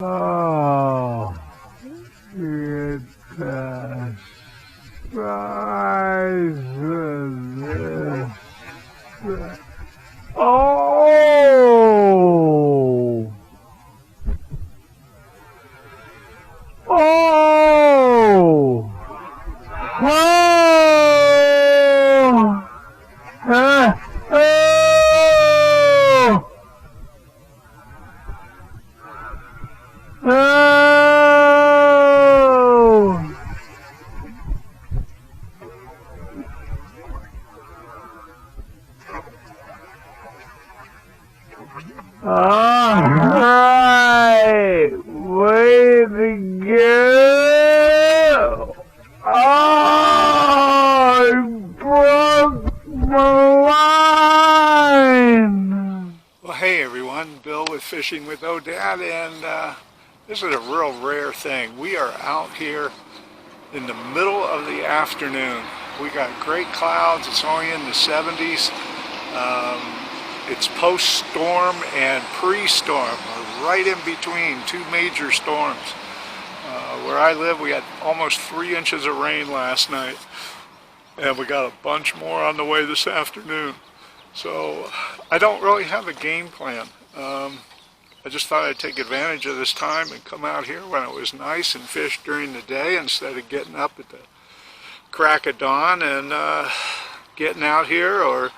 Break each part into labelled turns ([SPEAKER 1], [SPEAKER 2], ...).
[SPEAKER 1] Oh, it size of this. Oh! Oh! Oh! Oh! Oh! All right, way to go! Oh, I broke my line!
[SPEAKER 2] Well, hey everyone, Bill with Fishing with Odad, and this is a real rare thing. We are out here in the middle of the afternoon. We got great clouds. It's only in the 70s. It's post-storm and pre-storm. We're right in between two major storms. Where I live, we had almost 3 inches of rain last night, and we got a bunch more on the way this afternoon. So I don't really have a game plan. I just thought I'd take advantage of this time and come out here when it was nice and fish during the day instead of getting up at the crack of dawn and getting out here or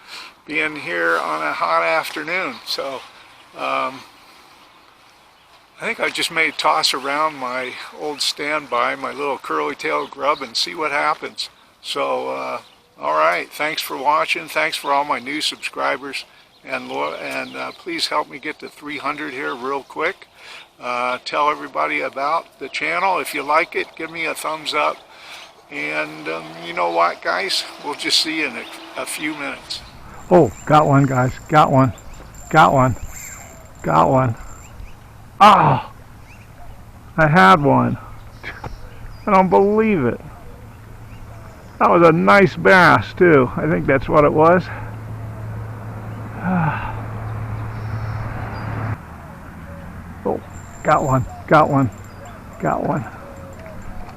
[SPEAKER 2] being here on a hot afternoon. So I think I just may toss around my old standby, my little curly-tailed grub, and see what happens. So all right, thanks for watching. Thanks for all my new subscribers, and please help me get to 300 here real quick. Tell everybody about the channel. If you like it, give me a thumbs up. And you know what, guys? We'll just see you in a few minutes.
[SPEAKER 1] Oh, got one, guys. Got one. Got one. Got one. Ah! I had one. I don't believe it. That was a nice bass, too. I think that's what it was. Oh, got one. Got one. Got one.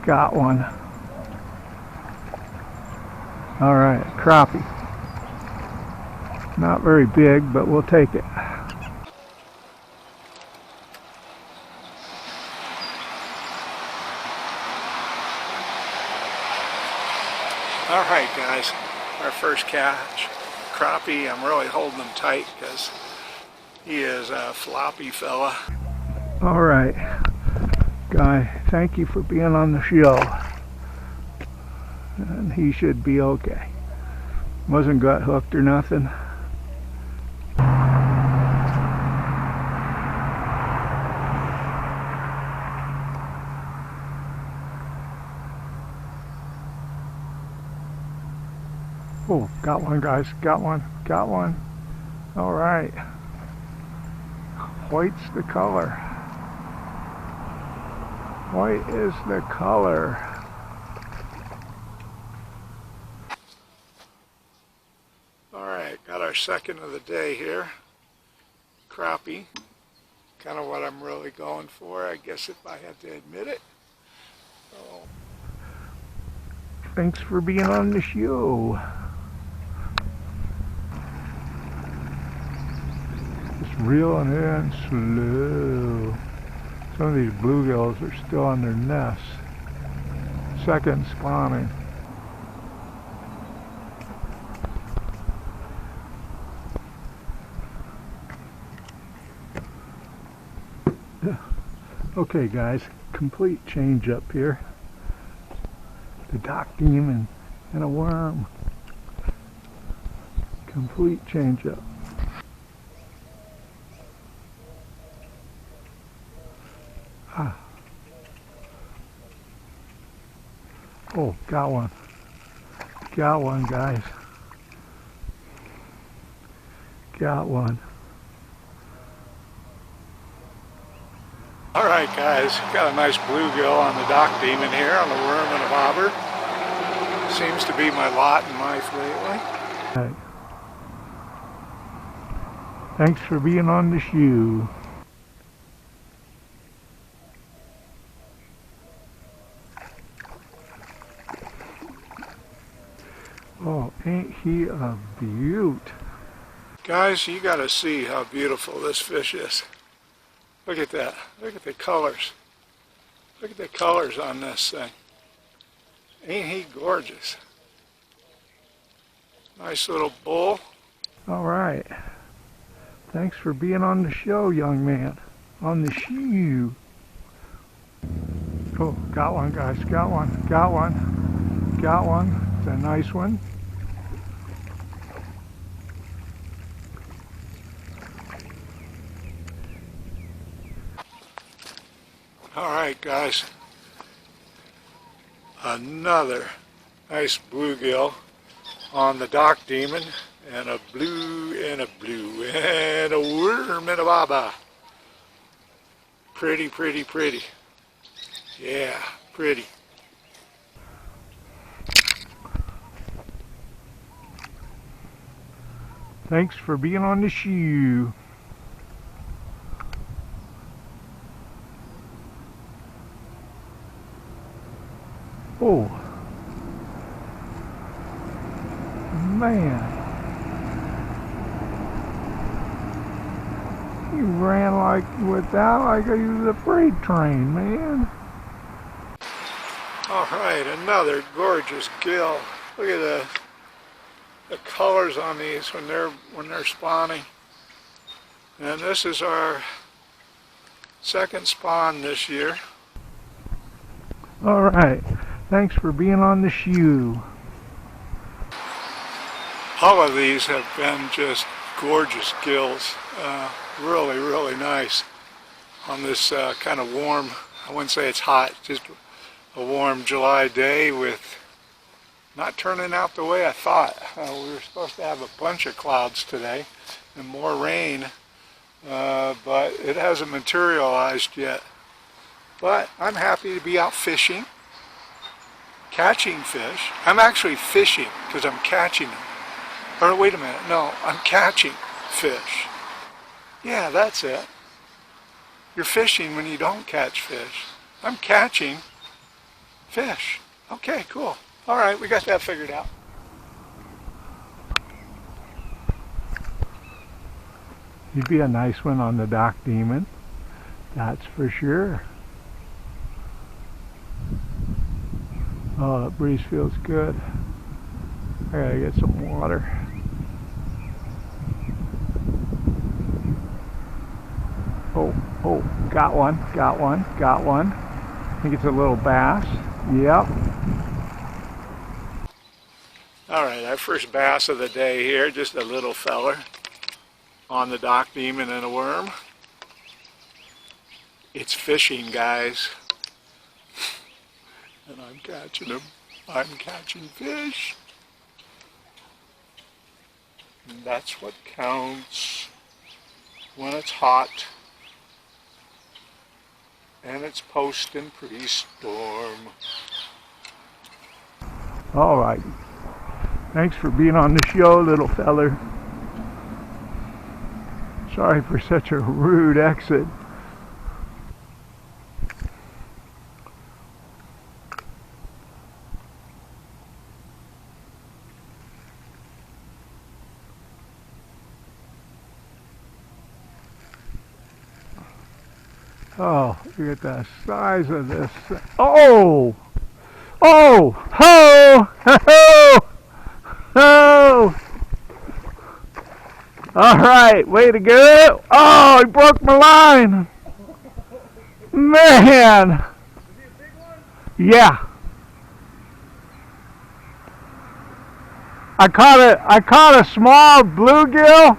[SPEAKER 1] Got one. All right, crappie. Not very big, but we'll take it.
[SPEAKER 2] All right, guys, our first catch, crappie. I'm really holding him tight because he is a floppy fella.
[SPEAKER 1] All right, guy, thank you for being on the show. And he should be okay. Wasn't gut hooked or nothing. Oh, got one, guys. Got one. Got one. All right. White's the color. White is the color.
[SPEAKER 2] All right, got our second of the day here. Crappie. Kind of what I'm really going for, I guess, if I had to admit it. So.
[SPEAKER 1] Thanks for being on the show. Just reeling in slow. Some of these bluegills are still on their nests. Second spawning. Okay, guys, complete change up here. The dock demon and a worm. Complete change up. Ah. Oh, got one. Got one, guys. Got one.
[SPEAKER 2] All right, guys, got a nice bluegill on the dock demon here on the worm and a bobber. Seems to be my lot in life lately.
[SPEAKER 1] Right. Thanks for being on the shoe. Oh, ain't he a beaut?
[SPEAKER 2] Guys, you gotta see how beautiful this fish is. Look at that. Look at the colors. Look at the colors on this thing. Ain't he gorgeous? Nice little bull.
[SPEAKER 1] All right. Thanks for being on the show, young man. On the shoe. Oh, got one, guys. Got one. Got one. Got one. It's a nice one.
[SPEAKER 2] All right, guys. Another nice bluegill on the dock demon, and a blue and a blue and a worm and a baba. Pretty, pretty, pretty. Yeah, pretty.
[SPEAKER 1] Thanks for being on the shoe. Oh, man. He ran like he was a freight train, man.
[SPEAKER 2] All right, another gorgeous gill. Look at the colors on these when they're spawning. And this is our second spawn this year.
[SPEAKER 1] All right. Thanks for being on the shoe.
[SPEAKER 2] All of these have been just gorgeous gills. Really, really nice on this kind of warm, I wouldn't say it's hot, just a warm July day with not turning out the way I thought. We were supposed to have a bunch of clouds today and more rain, but it hasn't materialized yet. But I'm happy to be out fishing, catching fish. I'm actually fishing because I'm catching them. Or wait a minute, no, I'm catching fish. Yeah, that's it. You're fishing when you don't catch fish. I'm catching fish. Okay, cool. All right, we got that figured out.
[SPEAKER 1] You'd be a nice one on the dock demon. That's for sure. Oh, that breeze feels good. I gotta get some water. Oh, got one, got one, got one. I think it's a little bass. Yep.
[SPEAKER 2] All right, our first bass of the day here, just a little feller on the dock demon and a worm. It's fishing, guys. And I'm catching them. I'm catching fish. And that's what counts when it's hot and it's post and pre-storm.
[SPEAKER 1] All right. Thanks for being on the show, little feller. Sorry for such a rude exit. Oh, look at the size of this. Oh! Oh! Ho! Ho! Ho! All right, way to go. Oh, he broke my line. Man. Was he a big one? Yeah. I caught a small bluegill,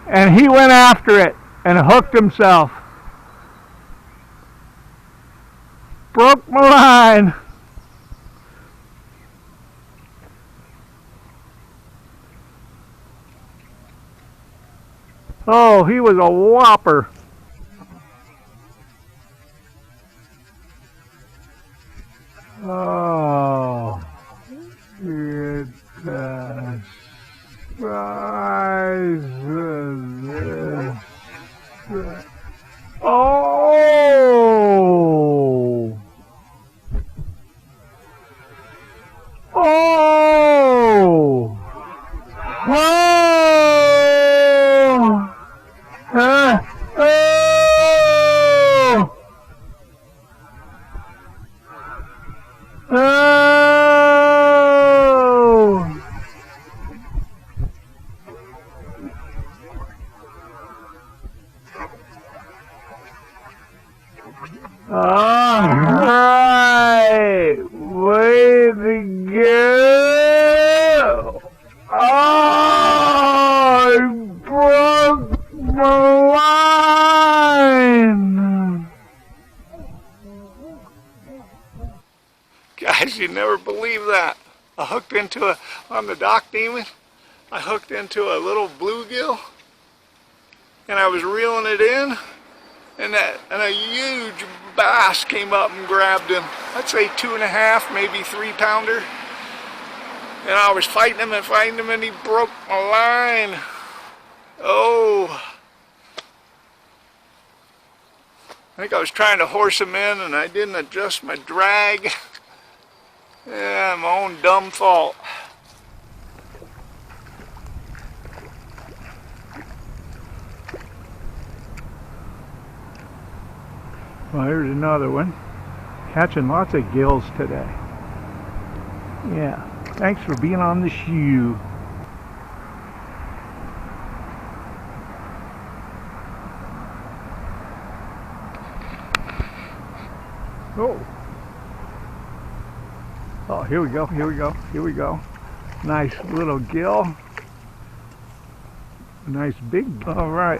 [SPEAKER 1] and he went after it and hooked himself. Broke my line. Oh, he was a whopper. Oh, it's the size of this. Oh! Oh! Alright, way to go! Oh, I broke the line! Guys, you never believe that. I hooked into on the dock demon, I hooked into a little bluegill, and I was reeling it in, and a huge bass came up and grabbed him. I'd say 2.5, maybe 3-pounder. And I was fighting him, and he broke my line. Oh. I think I was trying to horse him in, and I didn't adjust my drag. Yeah, my own dumb fault. Well, here's another one. Catching lots of gills today. Yeah, thanks for being on the shoe. Oh. Oh, here we go, here we go, here we go. Nice little gill. Nice big. All right,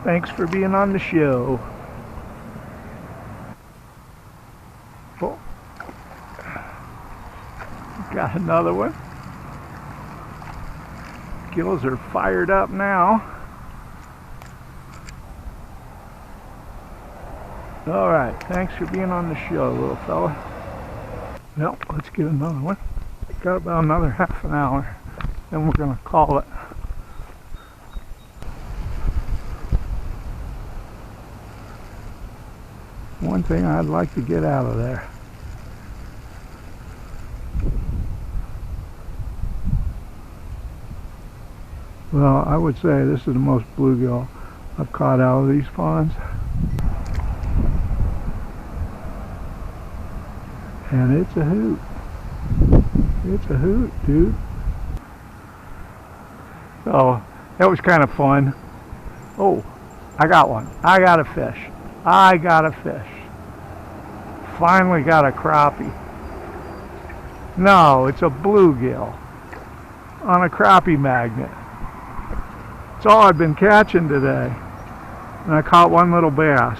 [SPEAKER 1] thanks for being on the show. Oh. Got another one. Gills are fired up now. All right, thanks for being on the show, little fella. Well, let's get another one. Got about another half an hour, then we're gonna call it. One thing I'd like to get out of there. Well, I would say this is the most bluegill I've caught out of these ponds. And it's a hoot. It's a hoot, dude. So, that was kind of fun. Oh, I got one. I got a fish. I got a fish. Finally got a crappie. No, it's a bluegill on a crappie magnet. It's all I've been catching today. And I caught one little bass.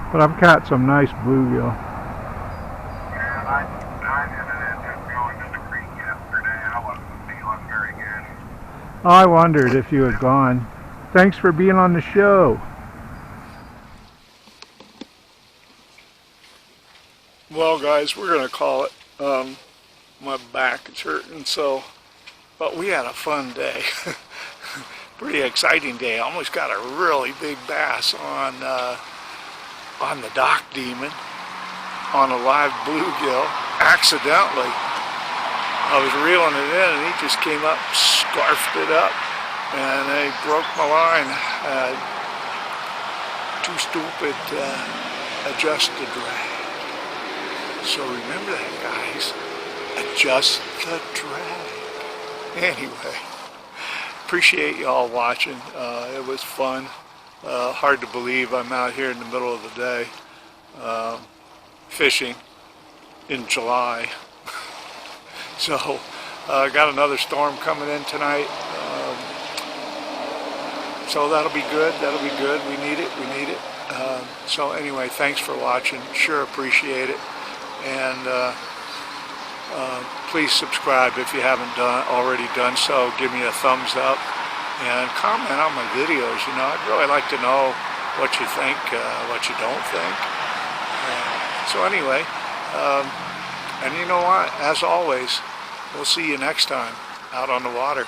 [SPEAKER 1] But I've caught some nice bluegill.
[SPEAKER 3] Yeah, I ended up going to the creek yesterday. I wasn't feeling very good.
[SPEAKER 1] I wondered if you had gone. Thanks for being on the show. Well, guys, we're going to call it. My back is hurting, but we had a fun day. Pretty exciting day. Almost got a really big bass on the dock demon, on a live bluegill, accidentally. I was reeling it in and he just came up, scarfed it up, and he broke my line. Too stupid to adjust the drag. So remember that, guys. Adjust the drag. Anyway, appreciate y'all watching. It was fun. Hard to believe I'm out here in the middle of the day fishing in July. So got another storm coming in tonight. So that'll be good. That'll be good. We need it. We need it. So anyway, thanks for watching. Sure appreciate it. And please subscribe if you haven't already done so. Give me a thumbs up and comment on my videos. You know, I'd really like to know what you think, what you don't think. So anyway, and you know what? As always, we'll see you next time out on the water.